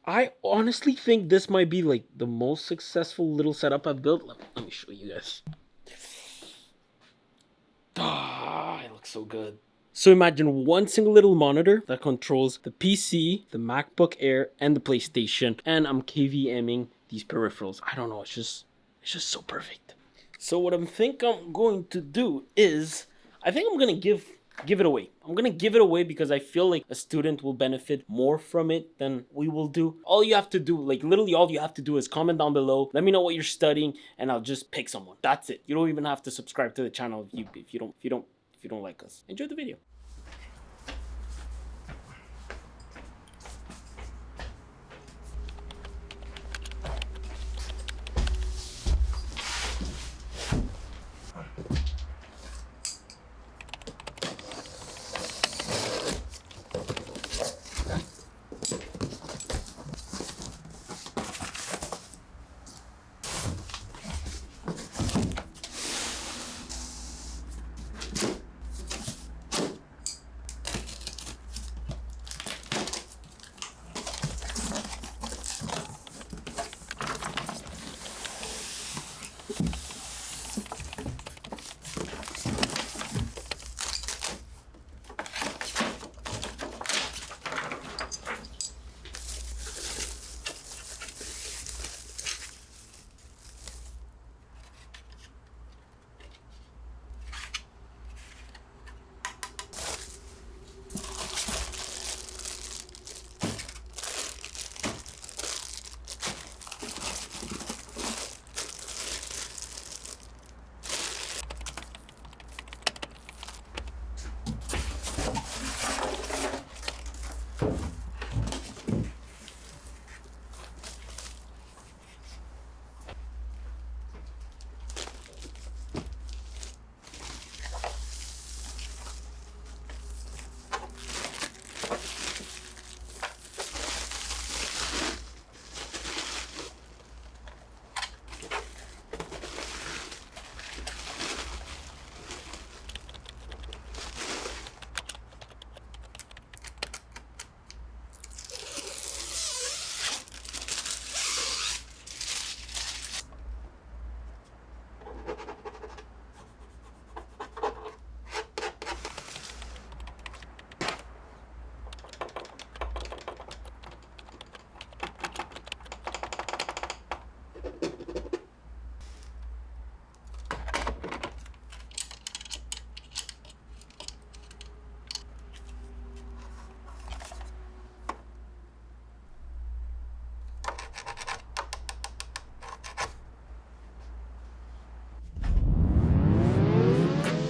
I honestly think this might be like the most successful little setup I've built. Let me show you guys. Ah, it looks so good. So imagine one single little monitor that controls the PC, the MacBook Air, and the PlayStation, and I'm KVMing these peripherals. I don't know, it's just so perfect. So what I'm going to do is, I think I'm gonna give it away. I'm gonna give it away because I feel like a student will benefit more from it than we will do. All you have to do, like literally all you have to do is comment down below, let me know what you're studying, and I'll just pick someone. That's it. You don't even have to subscribe to the channel if you don't like us. Enjoy the video.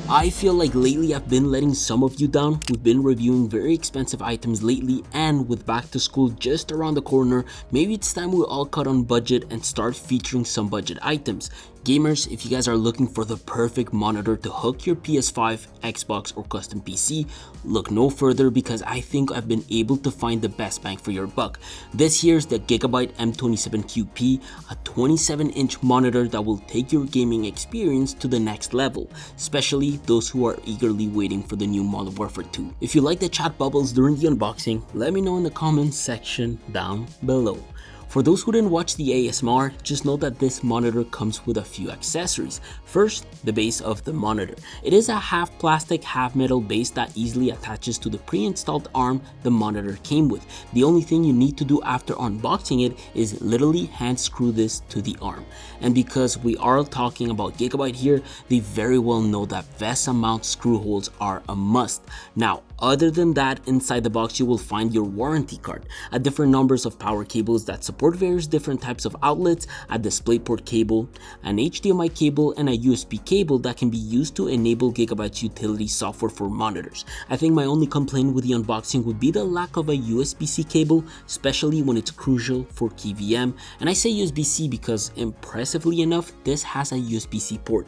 I feel like lately I've been letting some of you down. We've been reviewing very expensive items lately, and with back to school just around the corner, maybe it's time we all cut on budget and start featuring some budget items. Gamers, if you guys are looking for the perfect monitor to hook your PS5, Xbox, or custom PC, look no further because I think I've been able to find the best bang for your buck. This here's the GIGABYTE M27Q-P, a 27-inch monitor that will take your gaming experience to the next level, especially those who are eagerly waiting for the new Modern Warfare 2. If you like the chat bubbles during the unboxing, let me know in the comments section down below. For those who didn't watch the ASMR, just know that this monitor comes with a few accessories. First, the base of the monitor. It is a half plastic, half metal base that easily attaches to the pre-installed arm the monitor came with. The only thing you need to do after unboxing it is literally hand screw this to the arm. And because we are talking about Gigabyte here, they very well know that VESA mount screw holes are a must. Now, other than that, inside the box you will find your warranty card, a different numbers of power cables that support various different types of outlets, a DisplayPort cable, an HDMI cable, and a USB cable that can be used to enable Gigabyte's utility software for monitors. I think my only complaint with the unboxing would be the lack of a USB-C cable, especially when it's crucial for KVM. And I say USB-C because impressively enough, this has a USB-C port,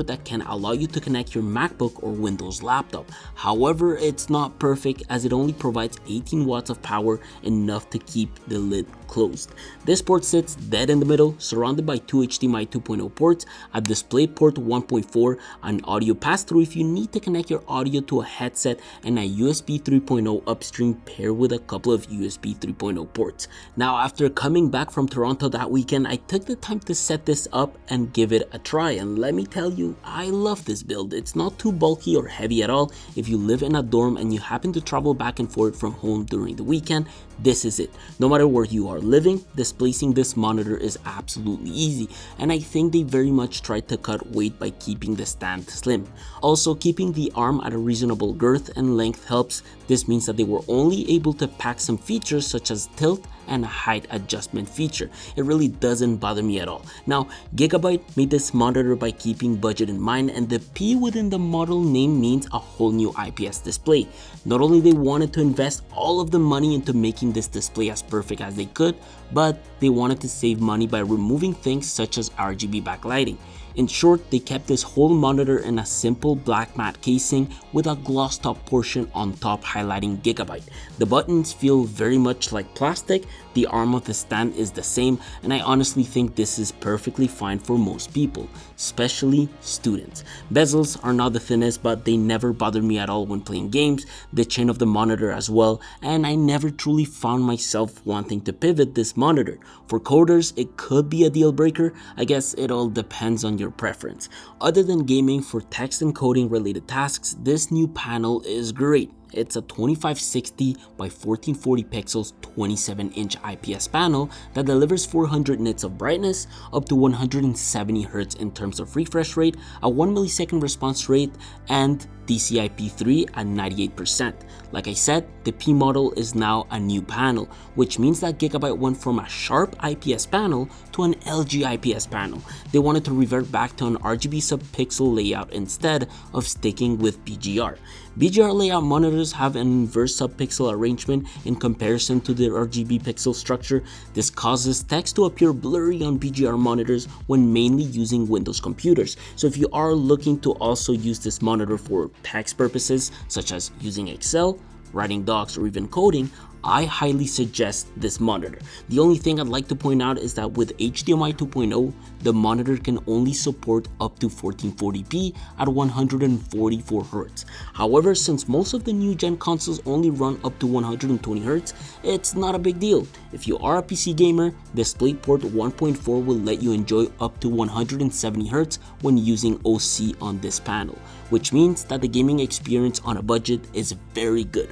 that can allow you to connect your MacBook or Windows laptop. However, However, it's not perfect as it only provides 18 watts of power, enough to keep the lid closed. This port sits dead in the middle, surrounded by two HDMI 2.0 ports, a display port 1.4, an audio pass-through if you need to connect your audio to a headset, and a USB 3.0 upstream paired with a couple of USB 3.0 ports. Now, after coming back from Toronto that weekend, I took the time to set this up and give it a try, and let me tell you, I love this build. It's not too bulky or heavy at all. If you live in a dorm and you happen to travel back and forth from home during the weekend, this is it. No matter where you are living, displacing this monitor is absolutely easy, and I think they very much tried to cut weight by keeping the stand slim. Also, keeping the arm at a reasonable girth and length helps. This means that they were only able to pack some features such as tilt and a height adjustment feature. It really doesn't bother me at all. Now, Gigabyte made this monitor by keeping budget in mind, and the P within the model name means a whole new IPS display. Not only they wanted to invest all of the money into making this display as perfect as they could, but they wanted to save money by removing things such as RGB backlighting. In short, they kept this whole monitor in a simple black matte casing with a gloss top portion on top highlighting Gigabyte. The buttons feel very much like plastic, the arm of the stand is the same, and I honestly think this is perfectly fine for most people, especially students. Bezels are not the thinnest, but they never bothered me at all when playing games, the chin of the monitor as well, and I never truly found myself wanting to pivot this monitor. For coders, it could be a deal breaker. I guess it all depends on your preference. Other than gaming, for text and coding related tasks, this new panel is great. It's a 2560 by 1440 pixels 27-inch IPS panel that delivers 400 nits of brightness, up to 170 Hz in terms of refresh rate, a 1 millisecond response rate, and DCI-P3 at 98%. Like I said, the P model is now a new panel, which means that Gigabyte went from a sharp IPS panel to an LG IPS panel. They wanted to revert back to an RGB subpixel layout instead of sticking with BGR. BGR layout monitors have an inverse subpixel arrangement in comparison to their RGB pixel structure. This causes text to appear blurry on BGR monitors when mainly using Windows computers. So if you are looking to also use this monitor for text purposes, such as using Excel, writing docs, or even coding, I highly suggest this monitor. The only thing I'd like to point out is that with HDMI 2.0, the monitor can only support up to 1440p at 144 Hz. However, since most of the new gen consoles only run up to 120 Hz, it's not a big deal. If you are a PC gamer, DisplayPort 1.4 will let you enjoy up to 170 Hz when using OC on this panel, which means that the gaming experience on a budget is very good.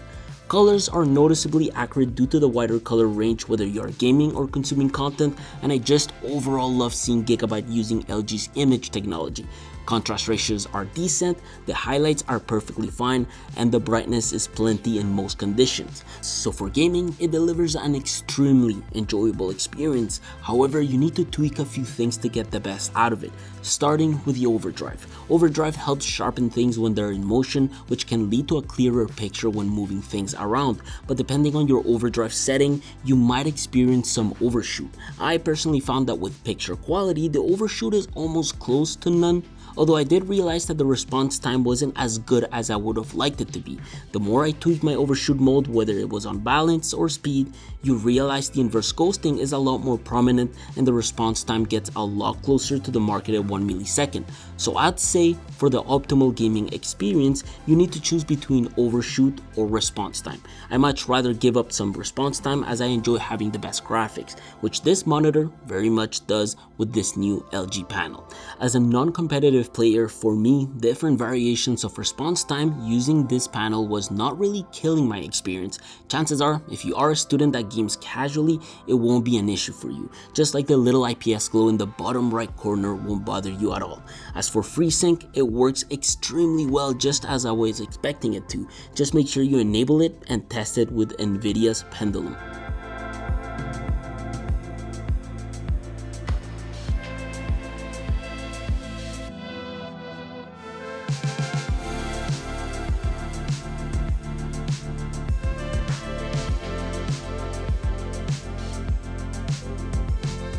Colors are noticeably accurate due to the wider color range whether you are gaming or consuming content, and I just overall love seeing Gigabyte using LG's image technology. Contrast ratios are decent, the highlights are perfectly fine, and the brightness is plenty in most conditions. So for gaming, it delivers an extremely enjoyable experience. However, you need to tweak a few things to get the best out of it, starting with the overdrive. Overdrive helps sharpen things when they're in motion, which can lead to a clearer picture when moving things around, but depending on your overdrive setting, you might experience some overshoot. I personally found that with picture quality, the overshoot is almost close to none, although I did realize that the response time wasn't as good as I would have liked it to be. The more I tweaked my overshoot mode, whether it was on balance or speed, you realize the inverse ghosting is a lot more prominent and the response time gets a lot closer to the marketed 1 millisecond. So I'd say for the optimal gaming experience, you need to choose between overshoot or response time. I much rather give up some response time as I enjoy having the best graphics, which this monitor very much does with this new LG panel. As a non-competitive player, for me, different variations of response time using this panel was not really killing my experience. Chances are, if you are a student that games casually, it won't be an issue for you. Just like the little IPS glow in the bottom right corner won't bother you at all. As for FreeSync, it works extremely well just as I was expecting it to. Just make sure you enable it and test it with NVIDIA's Pendulum.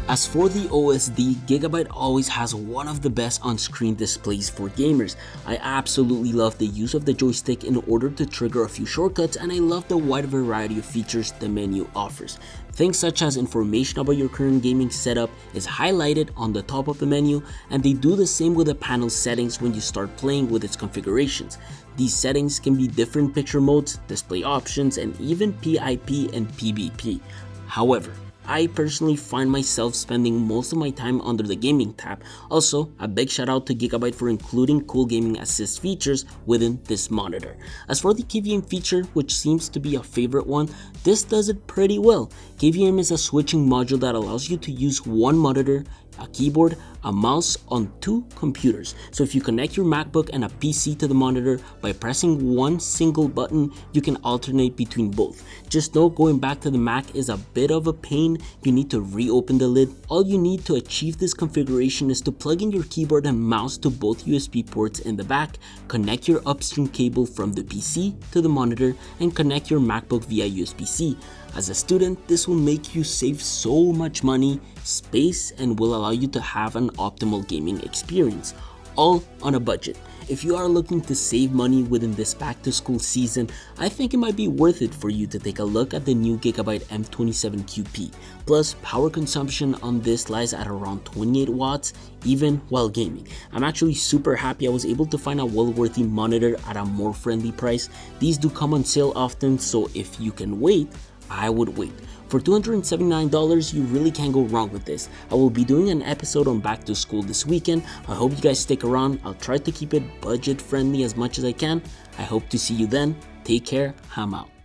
As for the OSD, Gigabyte always has one of the best on-screen displays for gamers. I absolutely love the use of the joystick in order to trigger a few shortcuts, and I love the wide variety of features the menu offers. Things such as information about your current gaming setup is highlighted on the top of the menu, and they do the same with the panel settings when you start playing with its configurations. These settings can be different picture modes, display options, and even PIP and PBP. However, I personally find myself spending most of my time under the gaming tab. Also, a big shout out to Gigabyte for including cool gaming assist features within this monitor. As for the KVM feature, which seems to be a favorite one, this does it pretty well. KVM is a switching module that allows you to use one monitor, a keyboard, a mouse on two computers. So if you connect your MacBook and a PC to the monitor by pressing one single button, you can alternate between both. Just know going back to the Mac is a bit of a pain. You need to reopen the lid. All you need to achieve this configuration is to plug in your keyboard and mouse to both USB ports in the back, connect your upstream cable from the PC to the monitor, and connect your MacBook via USB-C. As a student, this will make you save so much money, space, and will allow you to have an optimal gaming experience, all on a budget. If you are looking to save money within this back to school season, I think it might be worth it for you to take a look at the new GIGABYTE M27Q-P. Plus, power consumption on this lies at around 28 watts even while gaming. I'm actually super happy I was able to find a well-worthy monitor at a more friendly price. These do come on sale often, so if you can wait, I would wait. For $279, you really can't go wrong with this. I will be doing an episode on back to school this weekend. I hope you guys stick around. I'll try to keep it budget friendly as much as I can. I hope to see you then. Take care. I'm out.